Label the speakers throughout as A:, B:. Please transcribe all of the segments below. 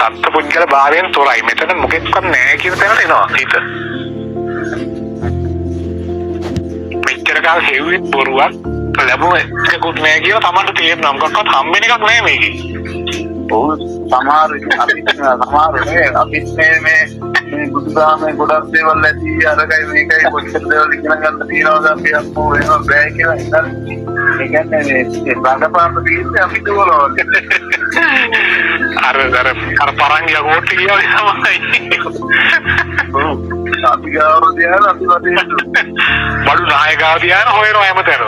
A: සත්පුද්ගල භාවයෙන් තොරයි. මෙතන මොකෙක්වත් නැහැ කියන තැනට එනවා හිත. මෙච්චර කාල හේව්වෙත් බොරුවක් ලැබුණ එකකුත් නැහැ කියලා තමන්ට තේරෙනවා. මොකක්වත් හම්බෙන එකක් නැහැ මේකේ.
B: ඔව් සමහර නේ අපිත් මේ බුදුදහමේ ගොඩක් දේවල් ඇති අරකයි මේකයි කොච්චර දේවල් ඉගෙන ගන්න තියෙනවද අපි අපෝ වෙනවා බෑ කියලා හිතන. ඒ කියන්නේ මේ බංගපාත පිළිස්සේ අපි දුවනවා.
A: අර පරංගිය කොට කියලා තමයි.
B: ඔව් අපි ගාව දිහා අපි වටේ
A: බඩු නායකව දිහා හොයනවා හැමතැනම.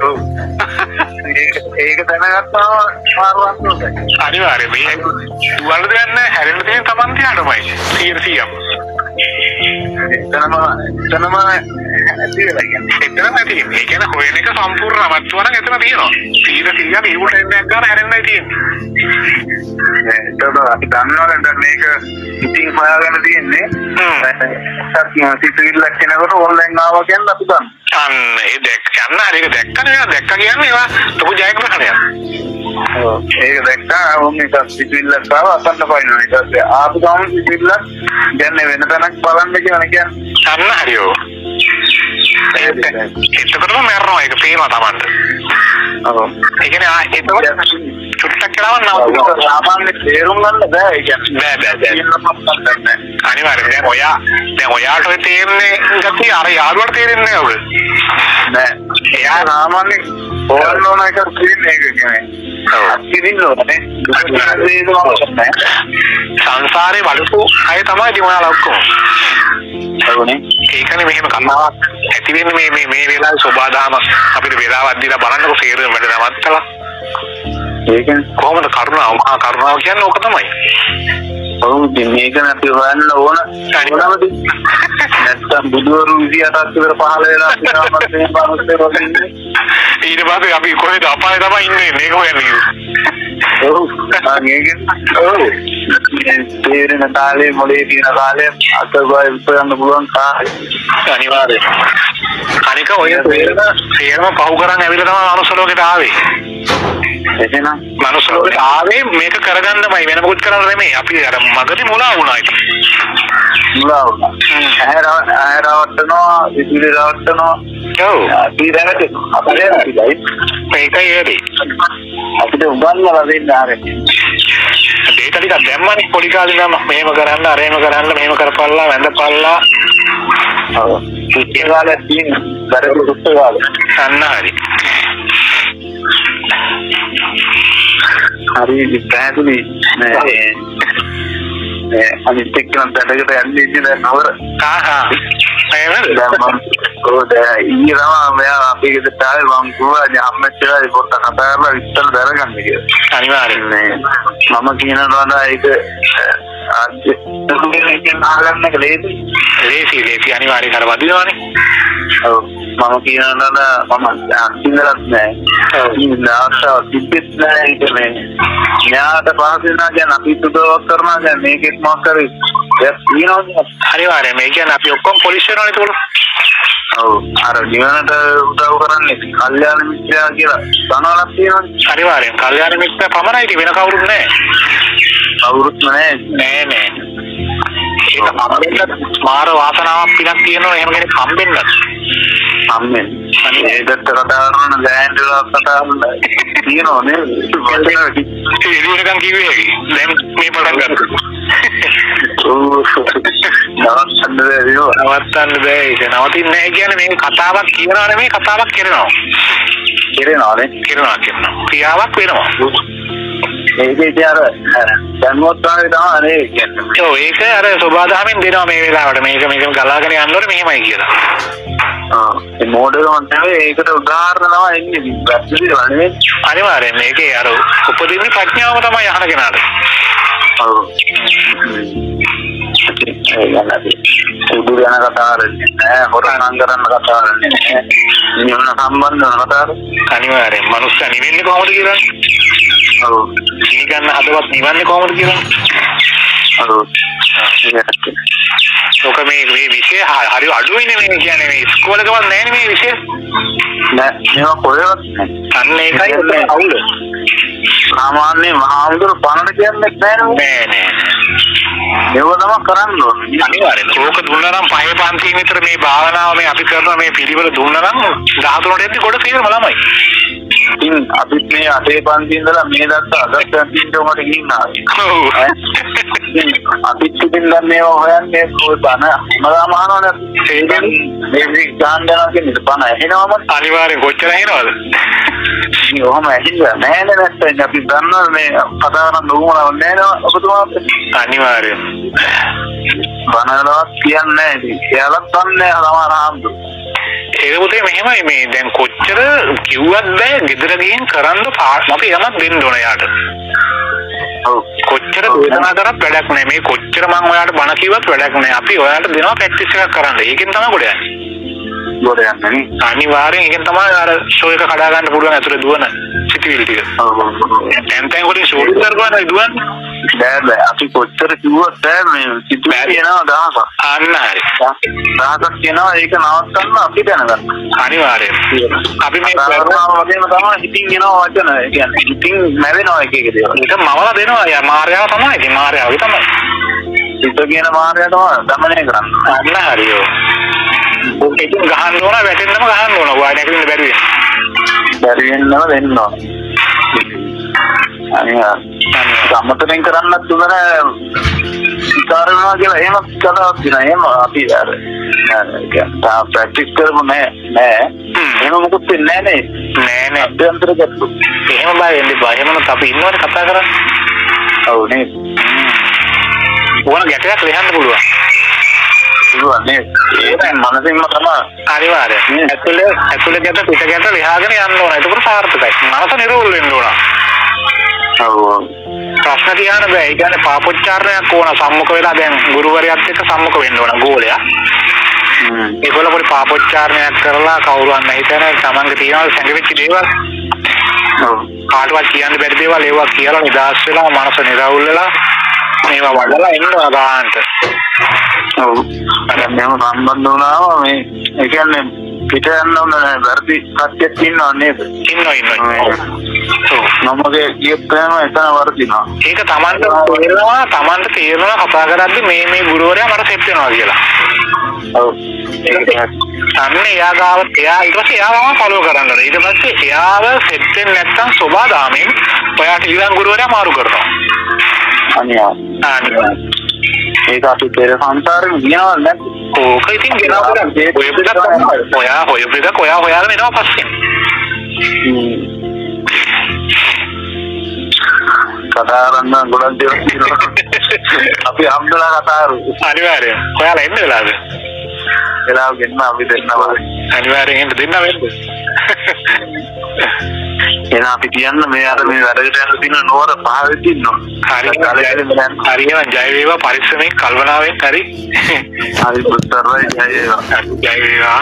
B: ඔව් ඒක දැනගත්තාම මාරුවක් නෝයි.
A: අනිවාර්යයෙන් මේ දුවල දෙන්න හැරෙන්න තියෙන තමන් තියාටමයි 100%ක්. එතනම ඇති වෙලා කියන්නේ. එතනම ඇති. ඒ කියන්නේ හොයන එක සම්පූර්ණ නවත්වන නම් එතන තියෙනවා. 100%ක් ඊවට එන්නයක් ගන්න හැරෙන්නයි තියෙන්නේ.
B: ඒක අපි දන්නවනේ දැන් මේක ඉතින් හොයාගෙන තියෙන්නේ. සිතුවිල්ලක් කෙනකොට ඕන්ලයින් ආවා කියන්නේ අපි දන්නවා.
A: අන්න ඒ දැක්කම හරියට දැක්කනේ දැක්ක කියන්නේ ඒවා ලොකු ජයග්‍රහණයක්.
B: ඔව් ඒක දැක්කා ඕනේ සිතුවිල්ලක් ආවා අසන්න පයින්නවා. ඊට පස්සේ ආපු ගමන් සිතුවිල්ලක් දැන් වෙන තැනක් බලන්න කියන්නේ.
A: අන්න හරියෝ. එතකොටම මරනවා ඒක පේනවා තමන්ට.
B: ඔව්
A: ඒ කියන්නේ එතකොට චුට්ටක් කරවන්න
B: සාමාන්‍ය තේරුම් ගන්න බෑ. ඒ කියන්නේ
A: බෑ. අනිවාර්යයෙන් දැන් ඔයාට ඔය තේරෙන්නේ ගැතිය අර යාළුවට තේරෙන්නේ නැහැ ඔබ.
B: නෑ. එයා සාමාන්‍ය ඕනෝන එක කියන්නේ ඒක කියන්නේ. අත්දින්න ඕනේ.
A: සංසාරේ වලපු අය තමයි දිනවල ඔක්කොම.
B: හරිනේ.
A: ඒකනේ මෙහෙම කතාවක් ඇති වෙන්නේ මේ වෙලාවේ සෝබාදාම අපිට වෙලාවක් දීලා බලන්නකො සේරම වැඩ නවත්තලා.
B: ඒකනේ
A: කොහොමද කරුණාව මහා කරුණාව කියන්නේ ඕක තමයි.
B: ඔව් මේක නැති හොයන්න ඕන. නැත්තම් බුදුවරු 28ක් විතර පහළ වෙලා ඉන්නවා මේ බාහුවේ රොදින්නේ.
A: ඊට පස්සේ අපි කොහෙද අපායේ තමයි ඉන්නේ මේක හොයන්නේ.
B: ඔව් ඔව් තේරෙන කාලේ මොලේ තියෙන කාලේ අතගොය උපයන්න පුළුවන් කාලේ.
A: අනිවාර්යයෙන්. අනික ඔය තේරම පහු කරන් ඇවිල්ලා තමයි මනුස්ස ලෝකෙට ආවේ.
B: එහෙනම්
A: මනුස්ස ලෝකෙට ආවේ මේක කරගන්නමයි වෙන මොකුත් කරන්න නෙමෙයි. අපි අර මගදී මුලා වුණා ඉතින්.
B: මුලා වුණා. ඇහැරවටනවා විදුලි රවටනවා.
A: ඔව්.
B: අපි දැනගන්න අපේ අපියි.
A: මේකයි ඒකයි.
B: අපිට උගන්වලා දෙන්න ආරෙන්නේ.
A: ඒක ටිකක් දැම්මනේ පොඩි කාලේ නම් මෙහෙම කරන්න අරේම කරන්න මෙහෙම කරපල්ලා වැඳපල්ලා.
B: ඔව්. ඒ කාලේ තියෙන බරපතල පුස්තකාලේ.
A: අන්න හරි.
B: හරි පැහැදිලි මේ අනිත් එක්කම බඩකට යන්නේ ඉන්නේ නවර.
A: එහෙමද?
B: කොහොමද ඊරම මෙයා අපේ ගෙදරට ආවේ මම කිව්වා අම්මච්චිලා පොත කතා කරලා විස්තර දරගන්න කියලා.
A: අනිවාර්යෙන්
B: මම කියනවා ඒක ආගන්නක
A: ලේසි අනිවාර්යෙන් කර වදිනවනේ.
B: ඔව් මම කියනවා මම අන්තිමලත් නෑ. ඔව් ඉන්නාට තිබෙත් නෑ ඒක මේ. ඥාත පහසුනා කියන අපි සුදවක් කරනවා දැන් මේකෙත් මොකක් කරේ. ඒක කියනවා
A: අනිවාර්යෙන් මේ කියන්නේ අපි ඔක්කොම පොලිස් වෙනවනේ ඒතකොට.
B: ඔව් අර නිවනට උදව් කරන්නේ කල්යාණ මිත්‍රයා කියලා තනවලක් තියෙනවනේ.
A: අනිවාර්යෙන් කල්යාණ මිත්‍ර පමණයි වෙන කවුරුත් නෑ.
B: කවුරුත් නෑ.
A: නෑ. ඒක හම්බෙන්න මාර වාසනාවක් පිටක් තියෙනවා එහෙම කෙනෙක් හම්බෙන්නත්.
B: හම්බෙන්න. ඒකට කතා කරන ලෑන්ඩ්ලා කතා කරන තියෙනවා නේද?
A: ඒ නිකන් කිව්වේ දැන් මේ පටන් ගන්න.
B: ඔව් නවත්තන්න බෑ
A: ඒක නවතින්නේ නැහැ කියන්නේ මේ කතාවක් කියනවා නෙමෙයි කතාවක් කරනවා.
B: කරනවානේ.
A: කරනවා. ක්‍රියාවක් වෙනවා.
B: ඒක ඉතින් අර දැන්වත් ආවේ තමයි කියන්නේ.
A: ඔව් ඒක අර සෝබාදහමෙන් දෙනවා මේ වෙලාවට මේක ගලාගෙන යන්න ඕනේ මෙහෙමයි කියලා.
B: ඒ මොඩලම තමයි ඒකට උදාහරණ තමයි එන්නේ. වැස්සිලා නෙමෙයි.
A: අනිවාර්යෙන් මේකේ අර උපදින්නේ ප්‍රඥාව තමයි අහන කෙනාට.
B: ඔව්. උදුර යන කතා කරන්නේ නෑ හොරණම් කරන්න කතා කරන්නේ නෑ නිවන සම්බන්ධ කතා කරන්නේ
A: අනිවාර්යෙන් මනුස්ස නිවෙන්නේ කොහොමද කියලා
B: ඔව්
A: නිගන්න හදවත් නිවන්නේ කොහොමද කියලා
B: ඔව්
A: ඔක මේ විෂය හරි අඩුයිනේ මේ කියන්නේ මේ ඉස්කෝලේකවත් නැහැ මේ විෂය.
B: නෑ මේවා කොහෙවත් නැහැ.
A: අන්න ඒකයි ඔන්න අවුල.
B: සාමාන්‍ය මහාමුදුර පණන කියන්නේ නැහැ
A: නෑ.
B: ඒව තමයි කරන්න ඕනේ.
A: අනිවාර්යෙන්. ඕක දුන්නා නම් පහේ පන්තියේ විතර මේ භාවනාව මේ අපි කරන මේ පිළිවෙල දුන්නා නම් 13ට එද්දි කොට සීරම ළමයි.
B: ඉතින් අපිත් මේ අටේ පන්තියේ ඉඳලා මේ දක්වා අදත් පන්තියට උඹට ගිහින් ආවේ.
A: ඔව්.
B: අපිත් ඉතින් දැන් මේවා හොයන්නේ ඔය බන මම අහනවනේ මේ ගාන යනවා කියන්නේ බන ඇහෙනවම
A: අනිවාර්යෙන් කොච්චර ඇහෙනවද?
B: ඉතින් ඔහම ඇහිලා නැහැ නැත්නම් අපි දන්නවා මේ කතා කරන්න ඕනව නැහැ ඔබතුමා.
A: අනිවාර්යෙන්.
B: බනවලවත් කියන්නේ නැහැ ඉතින්. එයාලත් දන්නේ නැහැ සමහර
A: ඒක පුතේ මෙහෙමයි මේ දැන් කොච්චර කිව්වත් බෑ ගෙදර ගිහින් කරන්න අපි යමක් දෙන්න ඕන යාට. කොච්චර වේදනාව කරත් වැඩක් නැහැ. මේ කොච්චර මම ඔයාලට බණ කිව්වත් වැඩක් නැහැ. අපි ඔයාලට දෙනවා ප්‍රැක්ටිස් එකක් කරන්න. ඒකෙන් තමයි ගොඩ යන්නේ.
B: ගොඩ යන්නේ නේ.
A: අනිවාර්යෙන් ඒකෙන් තමයි අර ෂෝ එක කඩා ගන්න පුළුවන් ඇතුලේ දුවන සිටිවිලි ටික. දැන් වලින් ෂෝ එක කරගන්න දුවන්නේ.
B: බෑ අපි කොච්චර කිව්වත් බෑ මේ සිටිවිලි එනවා දහසක්.
A: අන්න හරි.
B: දහසක් කියනවා ඒක නවත්තන්න අපි දැනගන්න.
A: අනිවාර්යෙන්. අපි මේ
B: කරනවා වගේම තමයි හිතින් එනවා වචන. ඒ කියන්නේ හිතින් නැවෙනවා එක එක දේවල්.
A: ඒක මවලා දෙනවා. යා මාර්යාව තමයි. ඉතින් මාර්යාවගේ තමයි.
B: සිත කියන මාර්යාව තමයි දමනය කරන්නේ.
A: අන්න හරියෝ. ඔකෙන් ගහන්න ඕන වැටෙන්නම ගහන්න ඕන. ඔයා නැගින්න බැරි වෙන.
B: බැරි වෙන්නම දෙන්න ඕන. සම්මතයෙන් කරන්නත් උදන විකාරනවා කියලා එහෙම කතාවක් තියෙනවා. එහෙම අපි අර ප්‍රැක්ටිස් කරමු නෑ. එහෙම මොකුත් වෙන්නේ නෑ. අභ්‍යන්තර ගැටලු.
A: එහෙම බය වෙන්න බෑ. එහෙමනොත් අපි ඉන්නවනේ කතා කරන්නේ.
B: ඔව් නේ.
A: ඕන ගැටයක් ලියන්න පුළුවන්.
B: නේ ඒක මනසින්ම තමයි
A: අනිවාර්යයෙන්. ඇතුලේ ගැට පිට ගැට ලියාගෙන යන්න ඕන. ඒක සාර්ථකයි. මනස නිරෝල් වෙන්න ඕන.
B: ඔව්.
A: ප්‍රශ්න තියන්න බෑ. ඒ කියන්නේ පාපොච්චාරණයක් ඕන සම්මුඛ වෙලා දැන් ගුරුවරයාත් එක්ක සම්මුඛ වෙන්න ඕන ගෝලයා. ඒගොල්ලෝ පොඩි පාපොච්චාරණයක් කරලා කවුරුවත් නැහැ හිතන තමන්ගේ තියනවා සංගෙවිච්ච දේවල්.
B: ඔව්.
A: කාටවත් කියන්න බැරි දේවල් ඒවා කියලා නිදාස් වෙලා මනස නිරවුල් වෙලා මේවා වඩලා ඉන්නවා ගන්නට.
B: ඔව්. මම සම්බන්ධ වුණාම මේ ඒ කියන්නේ පිට යන්න ඕන වැරදි කට්ටියක් ඉන්නවා නේද?
A: ඉන්නවා.
B: නමගේ කියපේම එතන වර්ධිනවා.
A: ඒක තමන්ට තේරෙනවා කතා කරද්දි මේ ගුරුවරයා මට සෙට් වෙනවා කියලා.
B: ඔව්.
A: අන්නේ එයා ඊට පස්සේ එයාම ෆලෝ කරන්න ඕනේ. ඊට පස්සේ එයාව සෙට් වෙන්නේ නැත්නම් සෝබාදාමෙන් ඔයාට ඊළඟ ගුරුවරයා මාරු කරනවා.
B: අනියා. ඒක අපි පෙර සංසාරෙම ගියනවා නැත්නම්
A: ඕක ඉතින් ගෙනාවා ඔයා හොයාගෙන එනවා පස්සේ.
B: කතා කරන්න ගොඩක් දේවල් තියෙනවා. අපි හම්බලා කතා කරු.
A: අනිවාර්යෙන්. ඔයාලා එන්න වෙලාවද?
B: වෙලාව ගෙන්න අපි දෙන්නවා.
A: අනිවාර්යෙන් එන්න දෙන්න වෙන්න.
B: එහෙනම් අපි කියන්න මේ අර මේ වැඩකට යන දින නෝර පහවෙත් ඉන්නවා.
A: හරියම ජය වේවා පරිස්සමෙන් කල්පනාවෙන් හරි.
B: හරි පුතරයි ජය වේවා.
A: ජය වේවා.